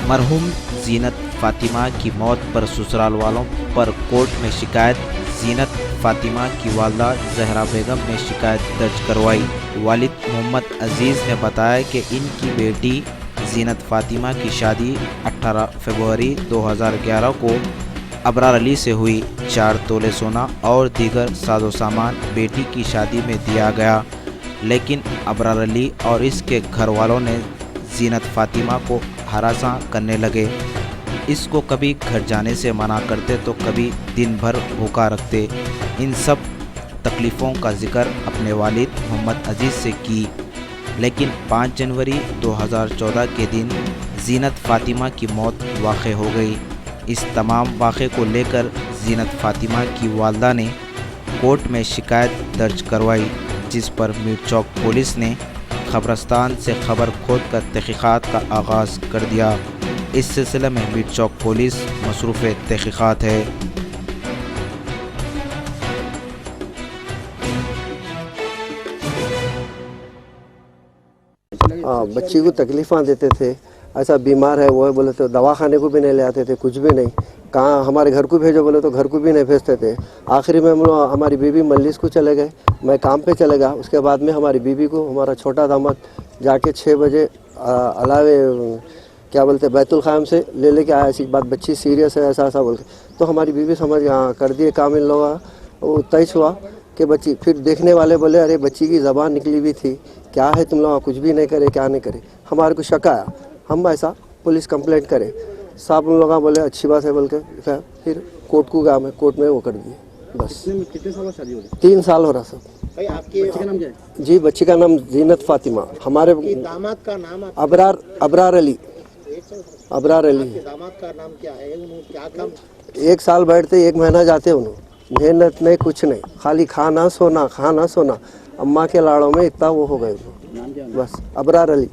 मरहूम जीनत फातिमा की मौत पर ससुराल वालों पर कोर्ट में शिकायत। जीनत फातिमा की वालदा जहरा बेगम ने शिकायत दर्ज करवाई। वालिद मोहम्मद अजीज़ ने बताया कि इनकी बेटी जीनत फातिमा की शादी 18 फरवरी 2011 को अबरार अली से हुई। 4 तोले सोना और दीगर साजो सामान बेटी की शादी में दिया गया, लेकिन अबरार अली और इसके घर वालों ने जीनत फातिमा को हरासा करने लगे। इसको कभी घर जाने से मना करते तो कभी दिन भर भूखा रखते। इन सब तकलीफ़ों का जिक्र अपने वालिद मोहम्मद अजीज़ से की, लेकिन 5 जनवरी 2014 के दिन जीनत फातिमा की मौत वाक़ हो गई। इस तमाम वाक़े को लेकर जीनत फातिमा की वालदा ने कोर्ट में शिकायत दर्ज करवाई, जिस पर मीर चौक पुलिस ने ख़बरस्तान से खबर खोद कर तहक़ीक़ात का आगाज़ कर दिया। इस सिलसिले में मीर चौक पुलिस मसरूफ़ तहक़ीक़ात है। बच्ची को तकलीफ़ां देते थे, ऐसा बीमार है वो है बोले तो दवाखाने को भी नहीं ले आते थे, कुछ भी नहीं। कहाँ हमारे घर को भेजो बोले तो घर को भी नहीं भेजते थे। आखिरी में हम लोग हमारी बीवी मल्लिस को चले गए, मैं काम पे चले गया। उसके बाद में हमारी बीवी को हमारा छोटा दामाद जाके 6 बजे अलावे क्या बोलते बैतुल ख़ाम से लेके आया। ऐसी बात बच्ची सीरियस है ऐसा ऐसा बोल के, तो हमारी बीवी समझ कर दिए काम इन लोग। वो तय हुआ कि बच्ची, फिर देखने वाले बोले अरे बच्ची की ज़बान निकली हुई थी, क्या है तुम लोग कुछ भी नहीं करे, क्या नहीं करे। हमारे को शक आया, हम ऐसा पुलिस कंप्लेंट करें। साहब उन लोग बोले अच्छी बात है बोल के फिर कोर्ट को गया, मैं कोर्ट में वो कर दिए। बस कितने साल शादी हो गई? 3 साल हो रहा सब। भाई आपके बच्चे का नाम क्या है? जी बच्ची का नाम जीनत फातिमा। हमारे दामाद का नाम अबरार अली। अबरार अली। दामाद का नाम क्या है? उन्होंने क्या काम? 1 साल बैठते 1 महीना जाते उन्होंने, मेहनत नहीं कुछ नहीं, खाली खाना सोना। अम्मा के लाड़ों में इतना वो हो गए बस। अबरार अली।